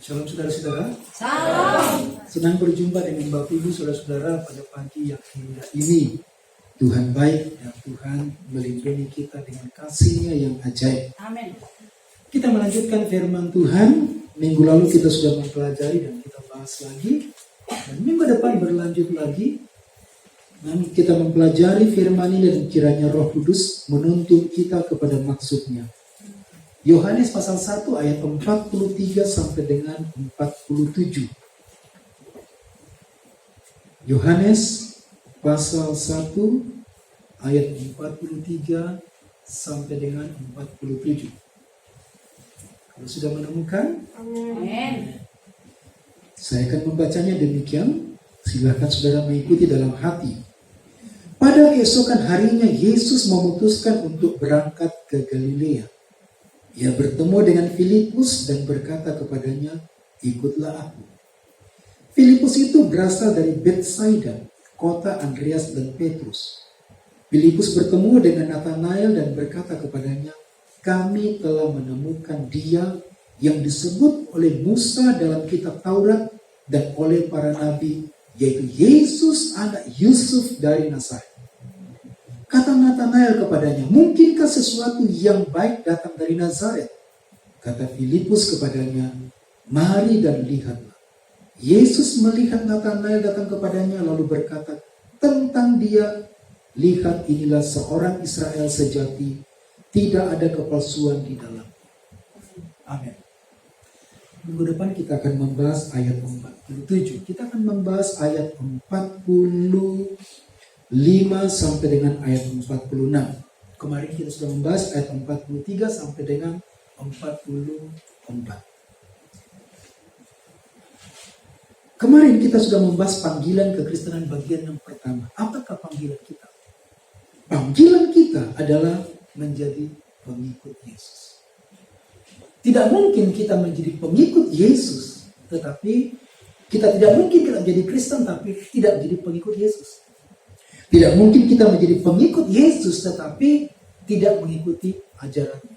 Shalom saudara-saudara. Salam. Senang berjumpa dengan Bapak Ibu saudara-saudara pada pagi yang indah ini. Tuhan baik dan Tuhan melindungi kita dengan kasih-Nya yang ajaib. Amin. Kita melanjutkan firman Tuhan. Minggu lalu kita sudah mempelajari dan kita bahas lagi. Dan minggu depan berlanjut lagi. Dan kita mempelajari firman ini dan kiranya Roh Kudus menuntun kita kepada maksudnya. Yohanes pasal 1 ayat 43 sampai dengan 47. Yohanes pasal 1 ayat 43 sampai dengan 47. Kalau sudah menemukan, Amin. saya akan membacanya demikian. Silakan saudara mengikuti dalam hati. Pada keesokan harinya Yesus memutuskan untuk berangkat ke Galilea. Ia bertemu dengan Filipus dan berkata kepadanya, "Ikutlah aku." Filipus itu berasal dari Betsaida, kota Andreas dan Petrus. Filipus bertemu dengan Nathanael dan berkata kepadanya, "Kami telah menemukan Dia yang disebut oleh Musa dalam kitab Taurat dan oleh para nabi, yaitu Yesus anak Yusuf dari Nazaret." Kata Nathanael kepadanya, "Mungkinkah sesuatu yang baik datang dari Nazaret?" Kata Filipus kepadanya, "Mari dan lihatlah." Yesus melihat Nathanael datang kepadanya lalu berkata tentang dia, "Lihat, inilah seorang Israel sejati, tidak ada kepalsuan di dalam." Amin. Minggu depan kita akan membahas ayat 47. Kita akan membahas ayat 45 sampai dengan ayat 46. Kemarin kita sudah membahas ayat 43 sampai dengan 44. Kemarin kita sudah membahas panggilan kekristenan bagian yang pertama. Apakah panggilan kita? Panggilan kita adalah menjadi pengikut Yesus. Tidak mungkin kita menjadi pengikut Yesus, tetapi kita tidak mungkin kita menjadi Kristen tapi tidak menjadi pengikut Yesus. Tidak mungkin kita menjadi pengikut Yesus tetapi tidak mengikuti ajarannya.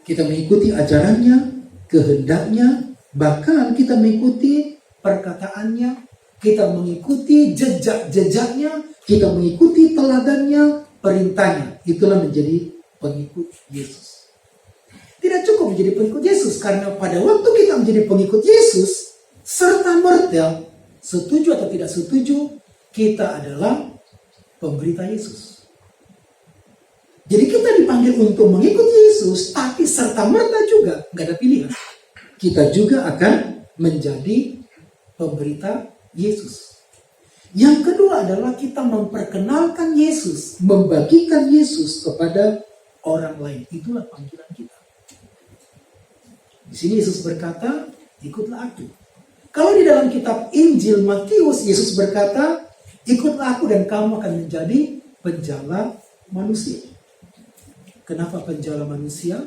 Kita mengikuti ajarannya, kehendaknya, bahkan kita mengikuti perkataannya, kita mengikuti jejak-jejaknya, kita mengikuti teladannya, perintahnya. Itulah menjadi pengikut Yesus. Tidak cukup menjadi pengikut Yesus, karena pada waktu kita menjadi pengikut Yesus, serta merta, setuju atau tidak setuju, kita adalah pemberita Yesus. Jadi kita dipanggil untuk mengikut Yesus, tapi serta merta juga nggak ada pilihan. Kita juga akan menjadi pemberita Yesus. Yang kedua adalah kita memperkenalkan Yesus, membagikan Yesus kepada orang lain. Itulah panggilan kita. Di sini Yesus berkata, "Ikutlah aku." Kalau di dalam kitab Injil Matius, Yesus berkata, "Ikutlah aku dan kamu akan menjadi penjala manusia." Kenapa penjala manusia?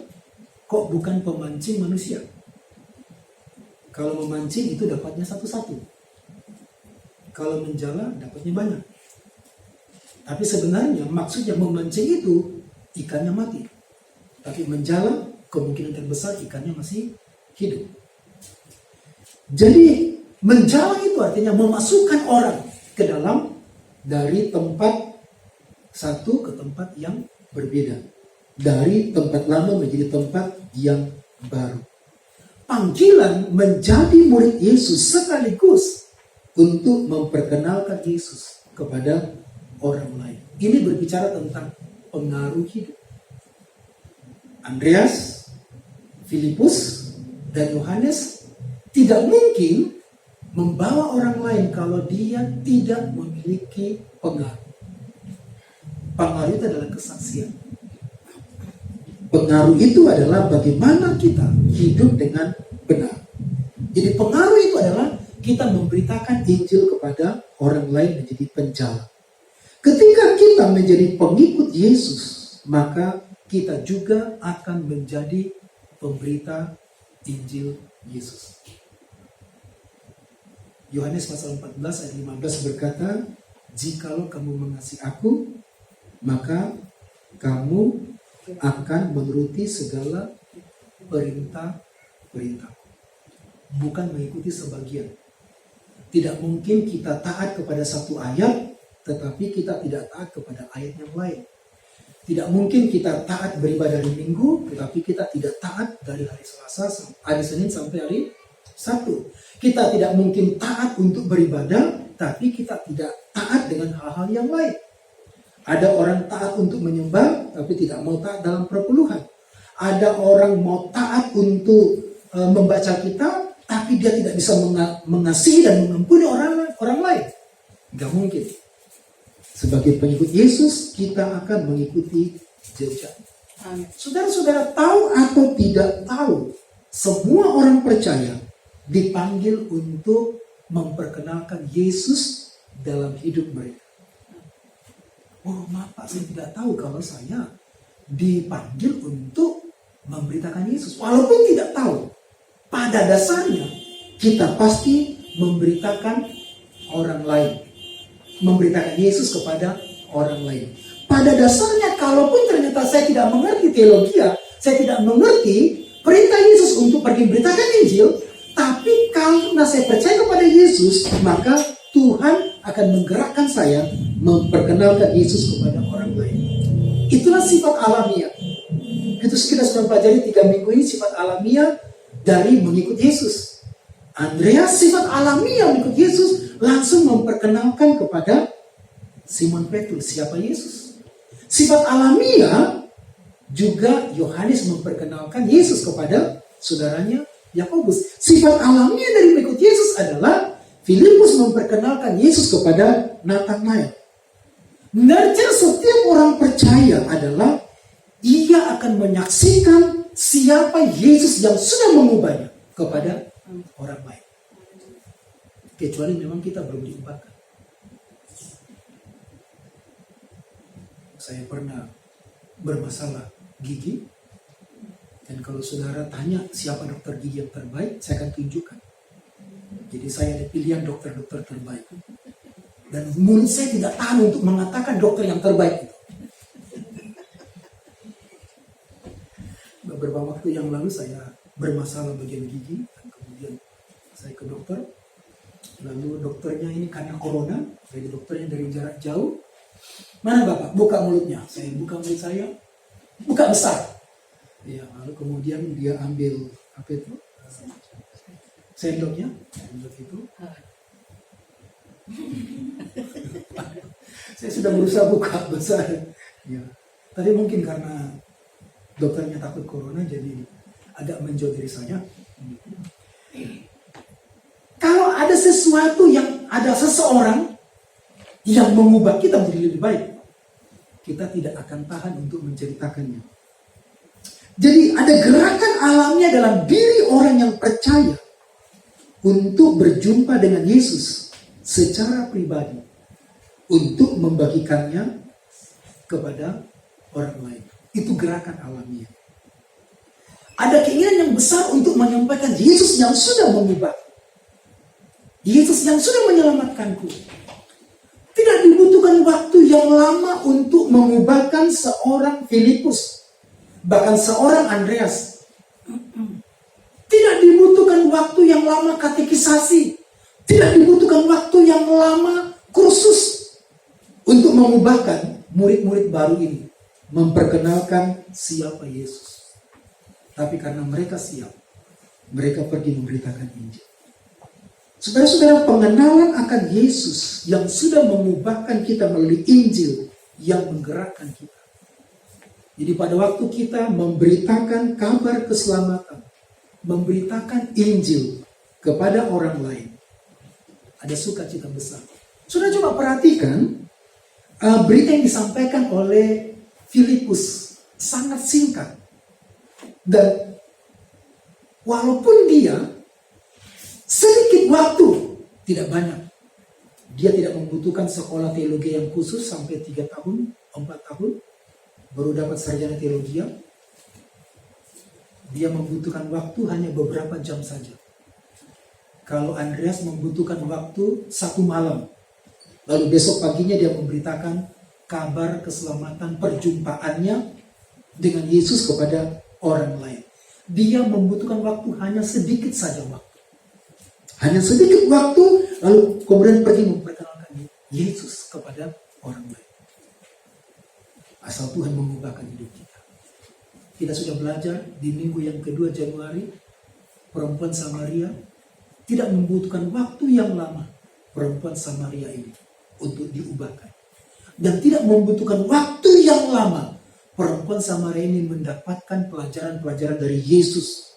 Kok bukan pemancing manusia? Kalau memancing itu dapatnya satu-satu. Kalau menjala dapatnya banyak. Tapi sebenarnya maksudnya memancing itu ikannya mati. Tapi menjala kemungkinan terbesar ikannya masih hidup. Jadi menjala itu artinya memasukkan orang ke dalam dari tempat satu ke tempat yang berbeda. Dari tempat lama menjadi tempat yang baru. Panggilan menjadi murid Yesus sekaligus untuk memperkenalkan Yesus kepada orang lain. Ini berbicara tentang pengaruh hidup. Andreas, Filipus, dan Yohanes tidak mungkin membawa orang lain kalau dia tidak memiliki pengaruh. Pengaruh itu adalah kesaksian. Pengaruh itu adalah bagaimana kita hidup dengan benar. Jadi pengaruh itu adalah kita memberitakan Injil kepada orang lain menjadi penjala. Ketika kita menjadi pengikut Yesus, maka kita juga akan menjadi pemberita Injil Yesus. Yohanes pasal 14 ayat 15 berkata, "Jikalau kamu mengasihi aku, maka kamu akan menuruti segala perintah-perintahku." bukan mengikuti sebagian. Tidak mungkin kita taat kepada satu ayat, tetapi kita tidak taat kepada ayat yang lain. Tidak mungkin kita taat beribadah hari Minggu, tetapi kita tidak taat dari hari Senin sampai hari Sabtu. Kita tidak mungkin taat untuk beribadah, tapi kita tidak taat dengan hal-hal yang lain. Ada orang taat untuk menyembah, tapi tidak mau taat dalam perpuluhan. Ada orang mau taat untuk membaca kitab, tapi dia tidak bisa mengasihi dan mengampuni orang lain. Gak mungkin. Sebagai pengikut Yesus, kita akan mengikuti jejak. Saudara-saudara tahu atau tidak tahu, semua orang percaya dipanggil untuk memperkenalkan Yesus dalam hidup mereka. Oh, maaf Pak, saya tidak tahu kalau saya dipanggil untuk memberitakan Yesus. Walaupun tidak tahu, pada dasarnya kita pasti memberitakan orang lain. Memberitakan Yesus kepada orang lain. Pada dasarnya, kalaupun ternyata saya tidak mengerti teologi, saya tidak mengerti perintah Yesus untuk pergi beritakan Injil, tapi karena saya percaya kepada Yesus, maka Tuhan akan menggerakkan saya memperkenalkan Yesus kepada orang lain. Itulah sifat alamiah. Itu kita sudah pelajari 3 minggu ini, sifat alamiah dari mengikut Yesus. Andreas sifat alamiah mengikut Yesus langsung memperkenalkan kepada Simon Petrus siapa Yesus. Sifat alamiah juga Yohanes memperkenalkan Yesus kepada saudaranya Yakobus. Sifat alamiah dari mengikut Yesus adalah Filipus memperkenalkan Yesus kepada Nathanael. Nature setiap orang percaya adalah ia akan menyaksikan siapa Yesus yang sudah mengubahnya kepada orang lain. Kecuali memang kita belum diubahkan. Saya pernah bermasalah gigi, dan kalau saudara tanya siapa dokter gigi yang terbaik, saya akan tunjukkan. Jadi saya ada pilihan dokter-dokter terbaik. Dan mulut saya tidak tahan untuk mengatakan dokter yang terbaik itu. Beberapa waktu yang lalu saya bermasalah bagian gigi, dan kemudian saya ke dokter. Lalu dokternya ini karena corona, jadi dokternya dari jarak jauh. Mana Bapak? Buka mulutnya. Saya buka mulut saya, buka besar. Ya, lalu kemudian dia ambil apa itu? Sendoknya, sendok itu. Saya sudah berusaha buka besar. Ya, tapi mungkin karena dokternya takut corona, jadi agak menjauh dari saya. Kalau ada sesuatu yang ada seseorang yang mengubah kita menjadi lebih baik, kita tidak akan tahan untuk menceritakannya. Jadi ada gerakan alamnya dalam diri orang yang percaya untuk berjumpa dengan Yesus secara pribadi, untuk membagikannya kepada orang lain. Itu gerakan alamiah. Ada keinginan yang besar untuk menyampaikan Yesus yang sudah mengubah, Yesus yang sudah menyelamatkanku. Tidak dibutuhkan waktu yang lama untuk mengubahkan seorang Filipus, bahkan seorang Andreas. Tidak dibutuhkan waktu yang lama katekisasi. Tidak dibutuhkan waktu yang lama kursus untuk mengubahkan murid-murid baru ini, memperkenalkan siapa Yesus. Tapi karena mereka siap, mereka pergi memberitakan Injil. Saudara-saudara, pengenalan akan Yesus yang sudah mengubahkan kita melalui Injil yang menggerakkan kita. Jadi pada waktu kita memberitakan kabar keselamatan, memberitakan Injil kepada orang lain, ada sukacita besar. Sudah coba perhatikan berita yang disampaikan oleh Filipus sangat singkat. Dan walaupun dia sedikit waktu, tidak banyak. Dia tidak membutuhkan sekolah teologi yang khusus sampai 3 tahun, 4 tahun, baru dapat sarjana teologi. Dia membutuhkan waktu hanya beberapa jam saja. Kalau Andreas membutuhkan waktu 1 malam, lalu besok paginya dia memberitakan kabar keselamatan perjumpaannya dengan Yesus kepada orang lain. Dia membutuhkan waktu hanya sedikit saja waktu. Hanya sedikit waktu, lalu kemudian pergi memperkenalkan Yesus kepada orang lain. Asal Tuhan mengubahkan hidup kita. Kita sudah belajar di minggu yang kedua Januari, perempuan Samaria tidak membutuhkan waktu yang lama, perempuan Samaria ini, untuk diubahkan. Dan tidak membutuhkan waktu yang lama, perempuan Samaria ini mendapatkan pelajaran-pelajaran dari Yesus.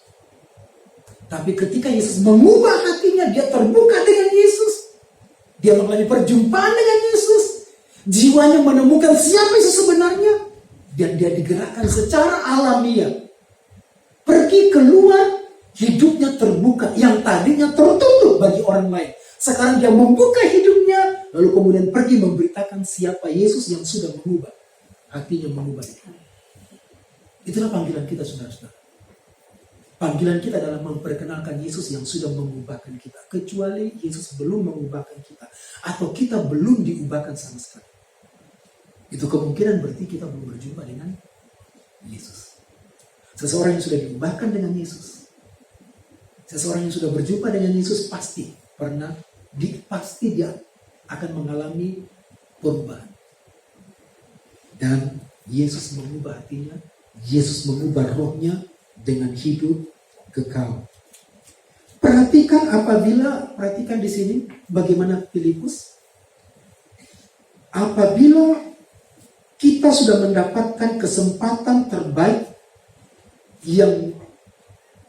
Tapi ketika Yesus mengubah hatinya, dia terbuka dengan Yesus. Dia mengalami perjumpaan dengan Yesus. Jiwanya menemukan siapa Yesus sebenarnya. Dan dia digerakkan secara alamiah. Pergi keluar, hidupnya terbuka. Yang tadinya tertutup bagi orang lain. Sekarang dia membuka hidupnya. Lalu kemudian pergi memberitakan siapa Yesus yang sudah mengubah. Hatinya mengubah. Itulah panggilan kita, saudara-saudara. Panggilan kita adalah memperkenalkan Yesus yang sudah mengubahkan kita. Kecuali Yesus belum mengubahkan kita. Atau kita belum diubahkan sama sekali. Itu kemungkinan berarti kita belum berjumpa dengan Yesus. Seseorang yang sudah diubahkan dengan Yesus. Seseorang yang sudah berjumpa dengan Yesus pasti dia akan mengalami perubahan. Dan Yesus mengubah hatinya. Yesus mengubah rohnya dengan hidup kekal. Perhatikan di sini bagaimana Filipus. Apabila kita sudah mendapatkan kesempatan terbaik yang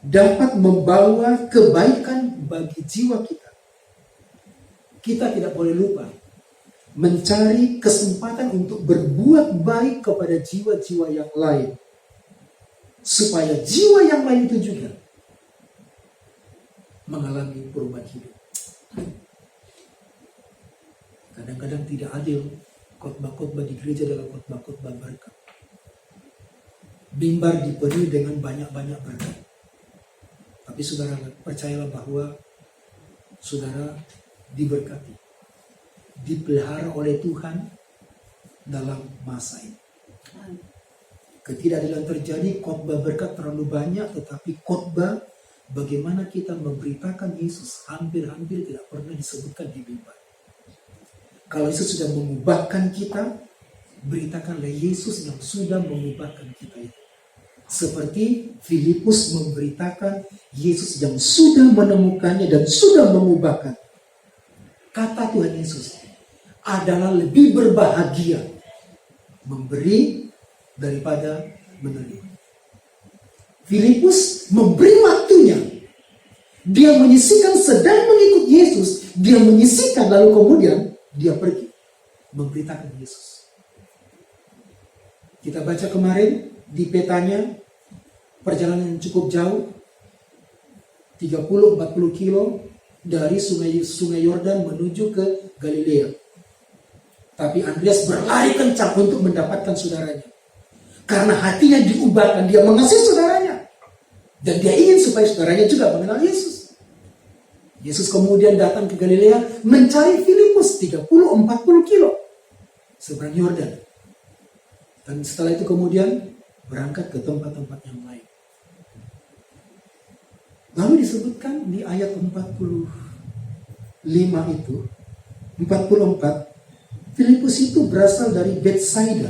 dapat membawa kebaikan bagi jiwa kita, kita tidak boleh lupa mencari kesempatan untuk berbuat baik kepada jiwa-jiwa yang lain. Supaya jiwa yang lain itu juga mengalami perubahan hidup. Kadang-kadang tidak adil khotbah-khotbah di gereja adalah khotbah-khotbah berkat. Mimbar dipenuhi dengan banyak-banyak berkat. Tapi saudara percayalah bahwa saudara diberkati, dipelihara oleh Tuhan dalam masa ini. Ketidakadilan terjadi, khotbah berkat terlalu banyak, tetapi khotbah bagaimana kita memberitakan Yesus hampir-hampir tidak pernah disebutkan di mimbar. Kalau Yesus sudah mengubahkan kita, beritakanlah Yesus yang sudah mengubahkan kita itu. Seperti Filipus memberitakan Yesus yang sudah menemukannya dan sudah mengubahkan. Kata Tuhan Yesus adalah lebih berbahagia memberi daripada menerima. Filipus memberi waktunya. Dia menyisihkan sedang mengikut Yesus. Dia menyisihkan lalu kemudian dia pergi memberitakan Yesus. Kita baca kemarin di petanya perjalanan yang cukup jauh. 30-40 kilo dari sungai Yordan menuju ke Galilea. Tapi Andreas berlari kencang untuk mendapatkan saudaranya. Karena hatinya diubahkan, dia mengasihi saudaranya. Dan dia ingin supaya saudaranya juga mengenal Yesus. Yesus kemudian datang ke Galilea mencari Filipus 30-40 kilo seberang Yordan. Dan setelah itu kemudian berangkat ke tempat-tempat yang lain. Lalu disebutkan di ayat 45 itu, 44, Filipus itu berasal dari Betsaida.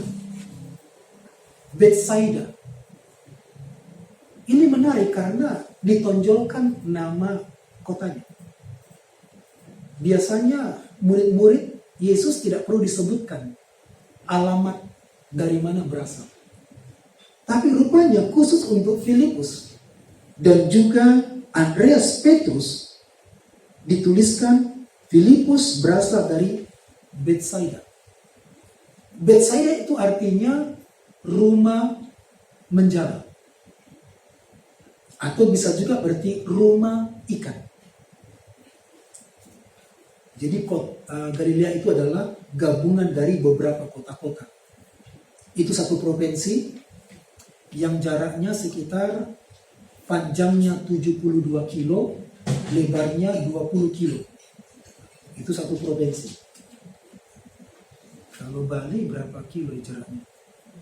Ini menarik karena ditonjolkan nama kotanya. Biasanya murid-murid Yesus tidak perlu disebutkan alamat dari mana berasal. Tapi rupanya khusus untuk Filipus dan juga Andreas Petrus dituliskan Filipus berasal dari Betsaida. Betsaida itu artinya rumah menjala. Atau bisa juga berarti rumah ikan. Jadi Galilea itu adalah gabungan dari beberapa kota-kota. Itu satu provinsi yang jaraknya sekitar panjangnya 72 kilo, lebarnya 20 kilo. Itu satu provinsi. Kalau Bali berapa kilo jaraknya?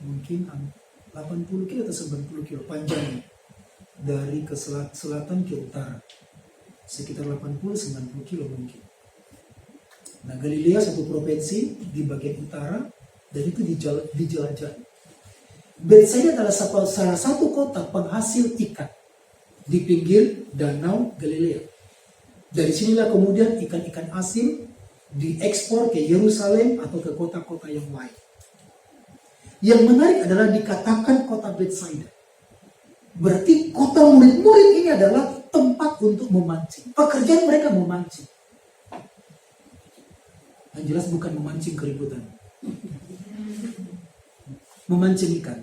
Mungkin 80 kilo atau 90 kilo panjangnya. Dari ke selatan ke utara. sekitar 80-90 kilo mungkin. Nah, Galilea satu provinsi di bagian utara dan itu dijelajahi. Betsaida adalah salah satu kota penghasil ikan di pinggir danau Galilea. Dari sinilah kemudian ikan-ikan asin diekspor ke Yerusalem atau ke kota-kota yang lain. Yang menarik adalah dikatakan kota Betsaida. Berarti kota murid-murid ini adalah tempat untuk memancing. Pekerjaan mereka memancing. Yang jelas bukan memancing keributan. Memancing ikan.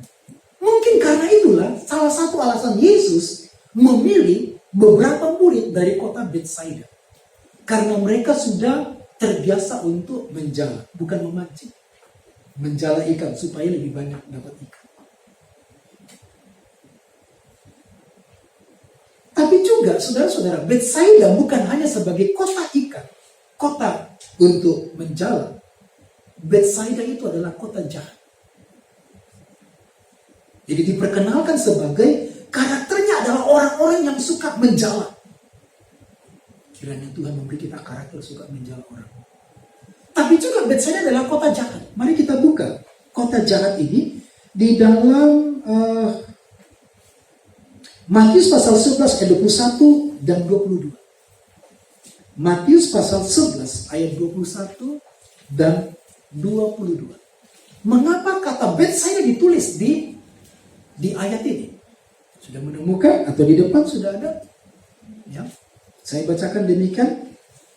Mungkin karena itulah salah satu alasan Yesus memilih beberapa murid dari kota Betsaida. Karena mereka sudah terbiasa untuk menjala, bukan memancing. Menjala ikan supaya lebih banyak dapat ikan. Tapi juga saudara-saudara, Betsaida bukan hanya sebagai kota ikan, kota untuk menjala. Betsaida itu adalah kota jahat. Jadi diperkenalkan sebagai karakternya adalah orang-orang yang suka menjala. Kiranya Tuhan memberi kita karakter suka menjala orang. Tapi juga Betsaida adalah kota jahat. Mari kita buka kota jahat ini di dalam Matius pasal 11 ayat 21 dan 22. Matius pasal 11 ayat 21 dan 22. Mengapa kata Betsaida ditulis di ayat ini? Sudah menemukan atau di depan sudah ada? Ya. Saya bacakan demikian.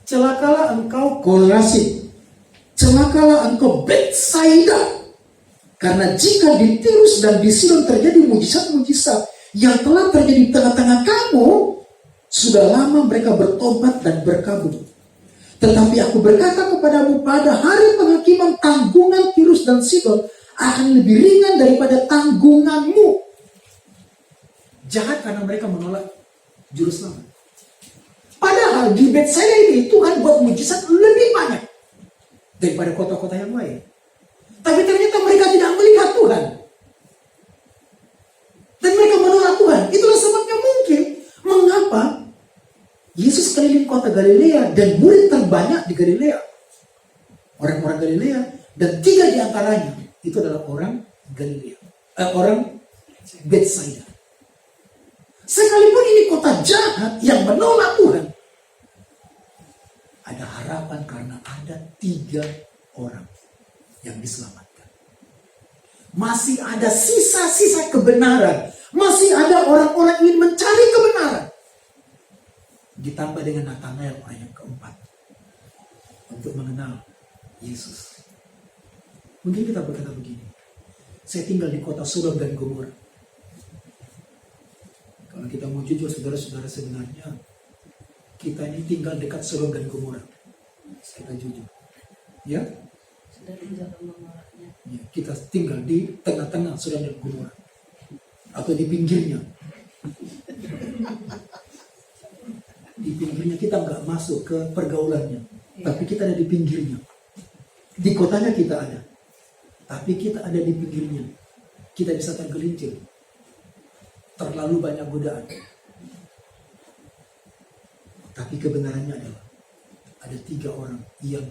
Celakalah engkau Korazin. Celakalah engkau Betsaida. Karena jika di Tirus dan di Sidon terjadi mujizat-mujizat yang telah terjadi di tengah-tengah kamu, sudah lama mereka bertobat dan berkabung. Tetapi aku berkata kepadamu, pada hari penghakiman tanggungan Tirus dan Sidon akan lebih ringan daripada tanggunganmu. Jahat karena mereka menolak juru selamat. Padahal di Betsaida ini Tuhan buat mujizat lebih banyak daripada kota-kota yang lain. Tapi ternyata mereka tidak melihat Tuhan. Dan mereka menolak Tuhan. Itulah sebabnya mungkin mengapa Yesus keliling kota Galilea dan murid terbanyak di Galilea. Orang-orang Galilea dan 3 di antaranya itu adalah orang Galilea. Orang Betsaida. Sekalipun ini kota jahat yang menolak Tuhan, ada harapan karena ada 3 orang yang diselamatkan. Masih ada sisa-sisa kebenaran. Masih ada orang-orang ingin mencari kebenaran. Ditambah dengan Nathanael orang yang keempat. Untuk mengenal Yesus. Mungkin kita berkata begini. Saya tinggal di kota Sodom dan Gomora. Kalau kita mau jujur saudara-saudara, sebenarnya kita ini tinggal dekat Sodom dan Gomora. Kita jujur. Ya? Sudah tinggal Gomoranya. Ya, kita tinggal di tengah-tengah Sodom dan Gomora. Atau di pinggirnya. Di pinggirnya kita nggak masuk ke pergaulannya. Tapi kita ada di pinggirnya. Di kotanya kita ada. Tapi kita ada di pinggirnya. Kita bisa tergelincir. Terlalu banyak godaan. Tapi kebenarannya adalah ada 3 orang yang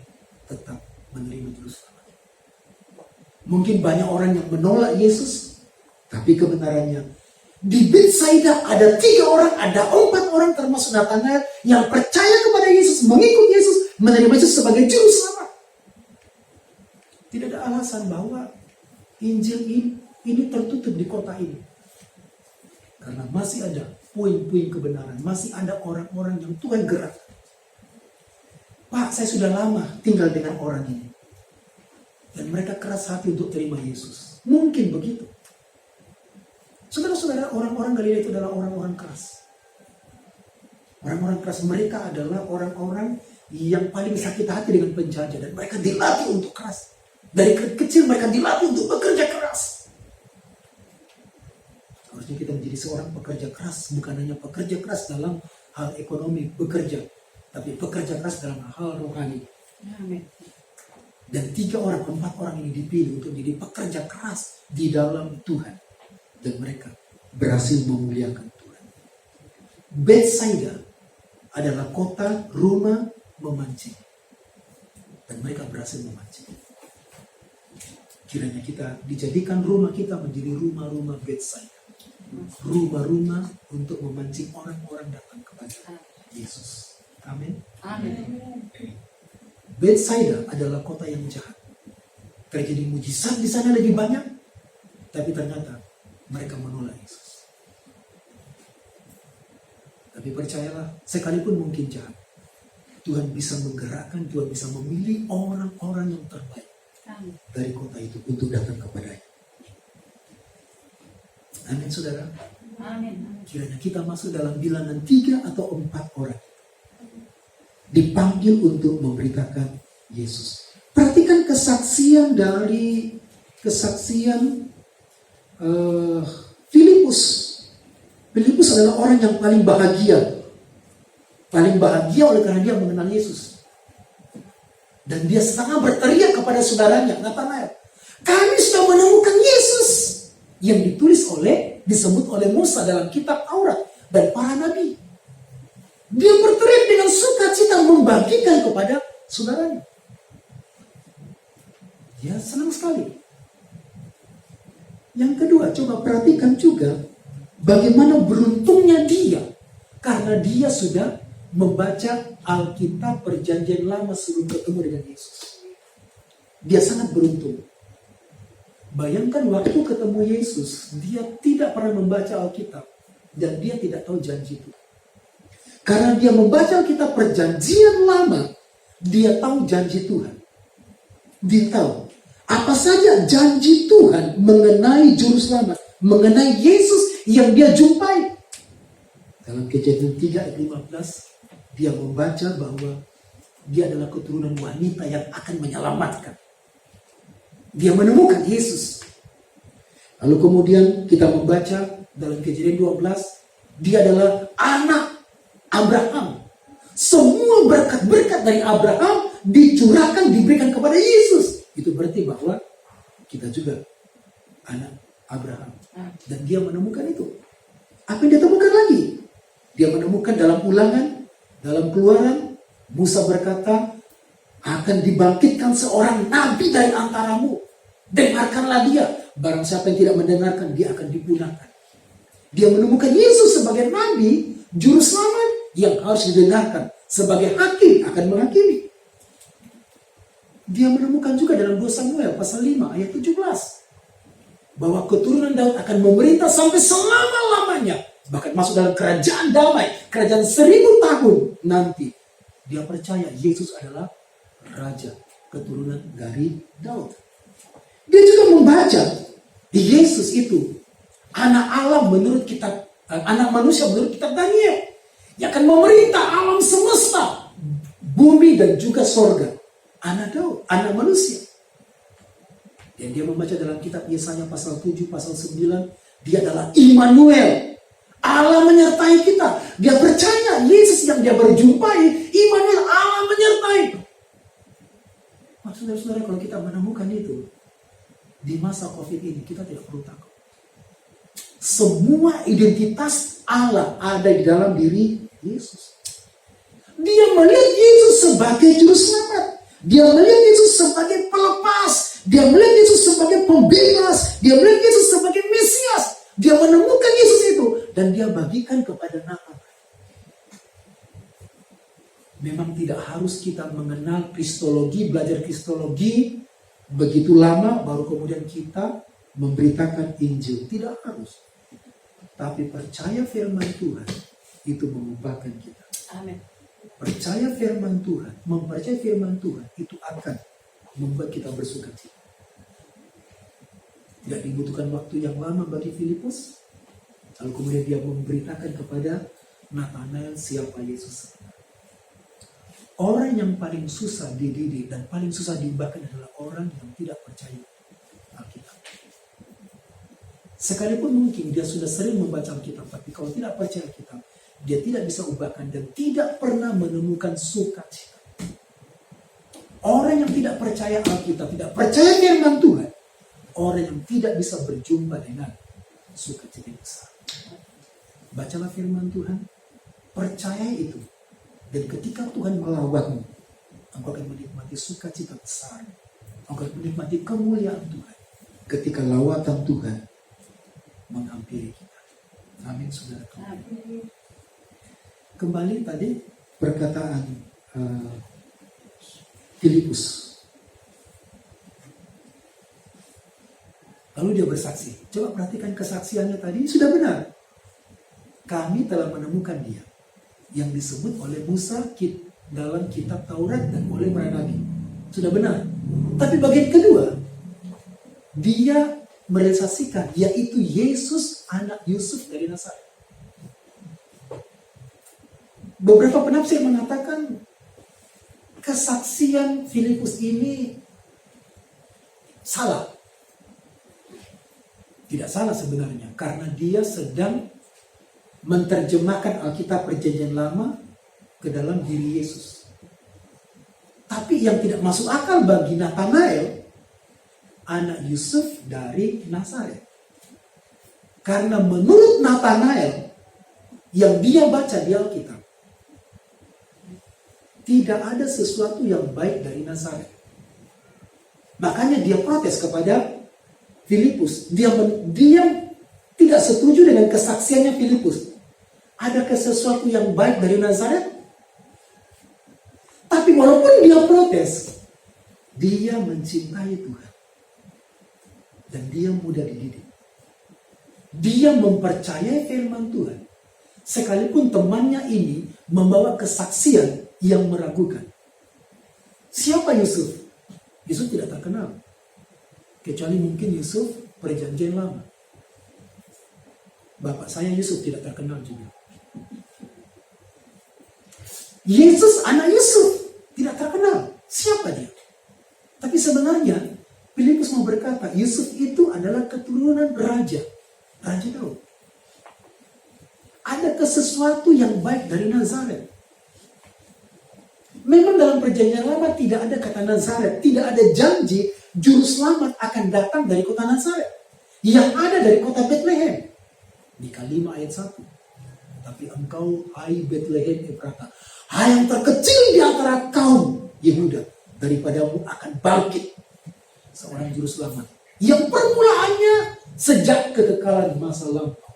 tetap menerima juru selamat. Mungkin banyak orang yang menolak Yesus, tapi kebenarannya di Betsaida ada 3 orang, ada 4 orang termasuk Nathanael yang percaya kepada Yesus, mengikut Yesus, menerima Yesus sebagai juru selamat. Tidak ada alasan bahwa Injil ini tertutup di kota ini. Karena masih ada puing-puing kebenaran, masih ada orang-orang yang Tuhan gerak. Pak, saya sudah lama tinggal dengan orang ini. Dan mereka keras hati untuk terima Yesus. Mungkin begitu. Saudara-saudara, orang-orang Galilea itu adalah orang-orang keras. Orang-orang keras mereka adalah orang-orang yang paling sakit hati dengan penjajah. Dan mereka dilatih untuk keras. Dari kecil mereka dilatih untuk bekerja keras. Harusnya kita menjadi seorang pekerja keras. Bukan hanya pekerja keras dalam hal ekonomi, bekerja. Tapi pekerja keras dalam hal rohani. Amin. Dan 3 orang, 4 orang ini dipilih untuk jadi pekerja keras di dalam Tuhan. Dan mereka berhasil memuliakan Tuhan. Betsaida adalah kota rumah memancing. Dan mereka berhasil memancing. Kiranya kita dijadikan rumah kita menjadi rumah-rumah Betsaida. Rumah-rumah untuk memancing orang-orang datang kepada Yesus. Amin. Amin. Betsaida adalah kota yang jahat. Terjadi mujizat di sana lebih banyak, tapi ternyata mereka menolak Yesus. Tapi percayalah, sekalipun mungkin jahat, Tuhan bisa menggerakkan, Tuhan bisa memilih orang-orang yang terbaik Amin. dari kota itu untuk datang kepadanya. Amin, saudara. Amin. Kiranya kita masuk dalam bilangan 3 atau 4 orang dipanggil untuk memberitakan Yesus. Perhatikan kesaksian dari Filipus. Filipus adalah orang yang paling bahagia. Paling bahagia oleh karena dia mengenal Yesus. Dan dia sangat berteriak kepada saudaranya, Nathanael, kami sudah menemukan Yesus yang disebut oleh Musa dalam kitab Taurat dan para nabi. Dia berteriak dengan sukacita membagikan kepada saudaranya. Ya, senang sekali. Yang kedua, coba perhatikan juga bagaimana beruntungnya dia. Karena dia sudah membaca Alkitab Perjanjian Lama sebelum bertemu dengan Yesus. Dia sangat beruntung. Bayangkan waktu ketemu Yesus, dia tidak pernah membaca Alkitab. Dan dia tidak tahu janji itu. Karena dia membaca Alkitab Perjanjian Lama, dia tahu janji Tuhan. Dia tahu apa saja janji Tuhan mengenai juru selamat, mengenai Yesus yang dia jumpai. Dalam Kejadian 3 ayat 15, dia membaca bahwa dia adalah keturunan wanita yang akan menyelamatkan. Dia menemukan Yesus. Lalu kemudian kita membaca dalam Kejadian 12, dia adalah anak Abraham. Semua berkat-berkat dari Abraham dicurahkan, diberikan kepada Yesus. Itu berarti bahwa kita juga anak Abraham. Dan dia menemukan itu. Apa yang dia temukan lagi? Dia menemukan dalam Ulangan, dalam Keluaran, Musa berkata, akan dibangkitkan seorang nabi dari antaramu. Dengarkanlah dia. Barang siapa yang tidak mendengarkan, dia akan dipunahkan. Dia menemukan Yesus sebagai nabi, juru selamat yang harus didengarkan. Sebagai hakim akan menghakimi. Dia menemukan juga dalam 2 Samuel pasal 5 ayat 17. Bahwa keturunan Daud akan memerintah sampai selama-lamanya. Bahkan masuk dalam kerajaan damai. Kerajaan 1000 tahun nanti. Dia percaya Yesus adalah raja keturunan dari Daud. Dia juga membaca di Yesus itu anak Allah menurut kitab, anak manusia menurut kitab Daniel. Yang akan memerintah alam semesta, bumi dan juga sorga. Anak Daud, anak manusia. Dan dia membaca dalam kitab Yesaya pasal 7, pasal 9. Dia adalah Immanuel. Allah menyertai kita. Dia percaya Yesus yang dia berjumpai, Immanuel, Allah menyertai. Maksudnya saudara, kalau kita menemukan itu, di masa COVID ini kita tidak perlu takut. Semua identitas Allah ada di dalam diri Yesus. Dia melihat Yesus sebagai juru selamat. Dia melihat Yesus sebagai pelepas. Dia melihat Yesus sebagai pembebas. Dia melihat Yesus sebagai Mesias. Dia menemukan Yesus itu dan dia bagikan kepada Nathan. Memang tidak harus kita mengenal kristologi, belajar kristologi begitu lama baru kemudian kita memberitakan Injil. Tidak harus. Tapi percaya firman Tuhan itu mengubahkan kita. Amin. Percaya firman Tuhan, mempercayai firman Tuhan itu akan membuat kita bersuka cita. Tidak dibutuhkan waktu yang lama bagi Filipus. Lalu kemudian dia memberitakan kepada Nathanael siapa Yesus. Orang yang paling susah dididik dan paling susah diubahkan adalah orang yang tidak percaya Alkitab. Sekalipun mungkin dia sudah sering membaca Alkitab, tapi kalau tidak percaya Alkitab, dia tidak bisa ubahkan dan tidak pernah menemukan sukacita. Orang yang tidak percaya Alkitab, tidak percaya firman Tuhan, orang yang tidak bisa berjumpa dengan sukacita besar. Bacalah firman Tuhan, percaya itu, Dan ketika Tuhan melawatmu, engkau akan menikmati sukacita besar. Engkau akan menikmati kemuliaan Tuhan ketika lawatan Tuhan menghampiri kita. Amin, saudara. Amin. Kembali tadi perkataan Filipus. Lalu dia bersaksi. Coba perhatikan kesaksiannya tadi, sudah benar. Kami telah menemukan dia yang disebut oleh Musa dalam kitab Taurat dan oleh para nabi. Sudah benar. Tapi bagian kedua, dia merealisasikan, yaitu Yesus anak Yusuf dari Nazaret. Beberapa penafsir mengatakan kesaksian Filipus ini salah. Tidak salah sebenarnya, karena dia sedang menerjemahkan Alkitab Perjanjian Lama ke dalam diri Yesus. Tapi yang tidak masuk akal bagi Nathanael, anak Yusuf dari Nazaret. Karena menurut Nathanael, yang dia baca di Alkitab, tidak ada sesuatu yang baik dari Nazaret. Makanya dia protes kepada Filipus. Dia tidak setuju dengan kesaksiannya Filipus. Adakah sesuatu yang baik dari Nazaret? Tapi walaupun dia protes, dia mencintai Tuhan. Dan dia mudah dididik. Dia mempercayai firman Tuhan. Sekalipun temannya ini membawa kesaksian yang meragukan. Siapa Yusuf? Yusuf tidak terkenal. Kecuali mungkin Yusuf Perjanjian Lama. Bapak saya Yusuf tidak terkenal juga. Yesus anak Yusuf tidak terkenal. Siapa dia? Tapi sebenarnya Filipus mau berkata, Yusuf itu adalah keturunan Raja Daud. Adakah sesuatu yang baik dari Nazaret? Memang dalam Perjanjian Lama tidak ada kata Nazaret, tidak ada janji juru selamat akan datang dari kota Nazaret. Yang ada dari kota Bethlehem. Mika 5 ayat 1. Tapi engkau, hai Bethlehem Efrata, hai yang terkecil di antara kaum Yehuda, daripadamu akan bangkit seorang juru selamat yang permulaannya sejak kekekalan masa lampau.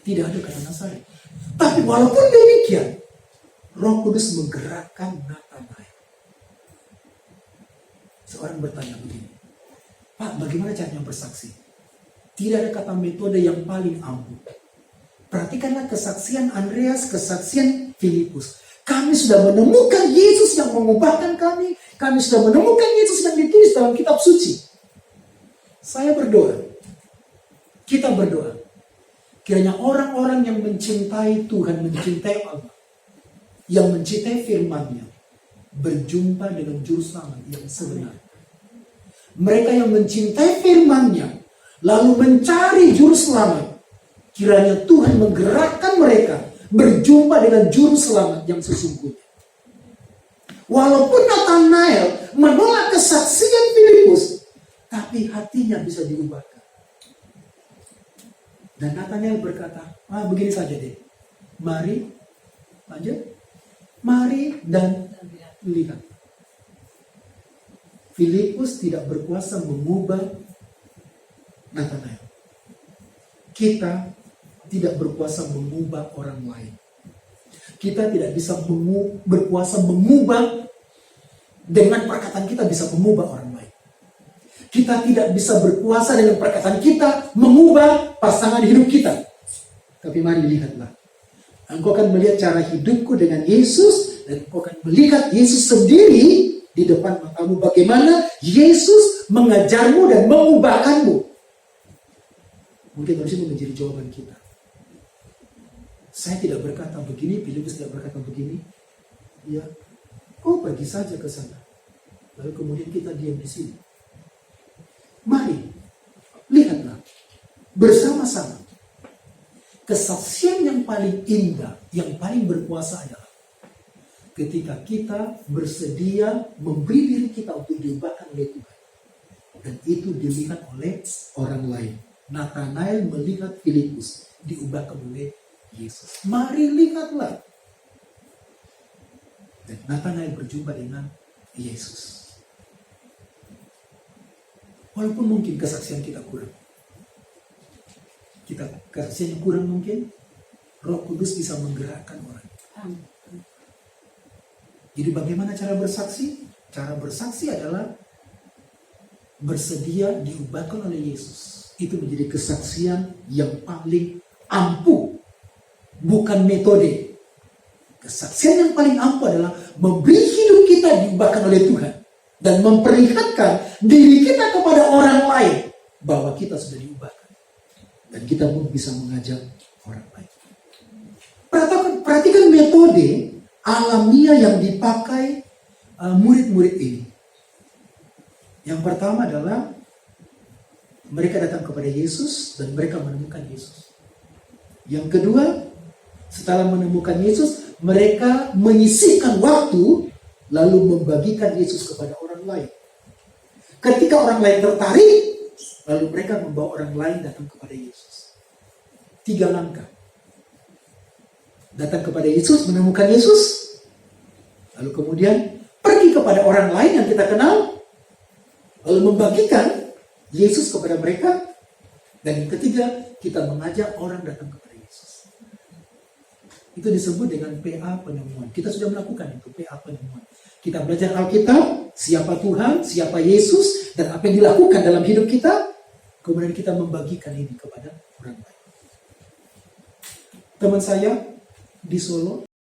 Tidak ada kata Nazaret. Tapi walaupun demikian, Roh Kudus menggerakkan Nathanael. Seorang bertanya begini, Pak, bagaimana caranya bersaksi? Tidak ada kata metode yang paling ampuh. Perhatikanlah kesaksian Andreas, kesaksian Filipus. Kami sudah menemukan Yesus yang mengubahkan kami. Kami sudah menemukan Yesus yang ditulis dalam kitab suci. Saya berdoa. Kita berdoa. Kiranya orang-orang yang mencintai Tuhan, mencintai Allah, yang mencintai firman-Nya, berjumpa dengan juru selamat yang sebenarnya. Mereka yang mencintai firman-Nya, lalu mencari juru selamat, kiranya Tuhan menggerakkan mereka berjumpa dengan juru selamat yang sesungguhnya. Walaupun Nathanael menolak kesaksian Filipus, tapi hatinya bisa diubahkan. Dan Nathanael berkata, begini saja deh, mari lanjut. Mari dan lihat. Filipus tidak berkuasa mengubah Nathanael. Kita tidak berkuasa mengubah orang lain. Kita tidak bisa berkuasa mengubah dengan perkataan kita bisa mengubah orang lain. Kita tidak bisa berkuasa dengan perkataan kita mengubah pasangan hidup kita. Tapi mari lihatlah. Engkau akan melihat cara hidupku dengan Yesus, dan engkau akan melihat Yesus sendiri di depan matamu. Bagaimana Yesus mengajarmu dan mengubahkanmu. Mungkin harus itu menjadi jawaban kita. Saya tidak berkata begini, Filipus tidak berkata begini. Ya, kau pergi saja ke sana. Lalu kemudian kita diam di sini. Mari, lihatlah bersama-sama. Kesaksian yang paling indah, yang paling berkuasa adalah ketika kita bersedia memberi diri kita untuk diubahkan oleh Tuhan. Dan itu dilihat oleh orang lain. Nathanael melihat Filipus diubahkan oleh Yesus. Mari lihatlah. Dan Nathanael berjumpa dengan Yesus. Walaupun mungkin kesaksian kita kurang. Kesaksian yang kurang mungkin, Roh Kudus bisa menggerakkan orang. Amin. Jadi bagaimana cara bersaksi? Cara bersaksi adalah bersedia diubahkan oleh Yesus. Itu menjadi kesaksian yang paling ampuh. Bukan metode. Kesaksian yang paling ampuh adalah memberi hidup kita diubahkan oleh Tuhan. Dan memperlihatkan diri kita kepada orang lain. Bahwa kita sudah diubahkan. Dan kita pun bisa mengajak orang lain. Perhatikan metode alamiah yang dipakai murid-murid ini. Yang pertama adalah mereka datang kepada Yesus dan mereka menemukan Yesus. Yang kedua, setelah menemukan Yesus, mereka menyisihkan waktu lalu membagikan Yesus kepada orang lain. Ketika orang lain tertarik, lalu mereka membawa orang lain datang kepada Yesus. 3 langkah. Datang kepada Yesus, menemukan Yesus, lalu kemudian pergi kepada orang lain yang kita kenal, lalu membagikan Yesus kepada mereka, dan yang ketiga, kita mengajak orang datang kepada Yesus. Itu disebut dengan PA penemuan. Kita sudah melakukan itu, PA penemuan. Kita belajar Alkitab, siapa Tuhan, siapa Yesus, dan apa yang dilakukan dalam hidup kita, kemudian kita membagikan ini kepada orang lain. Teman saya di Solo,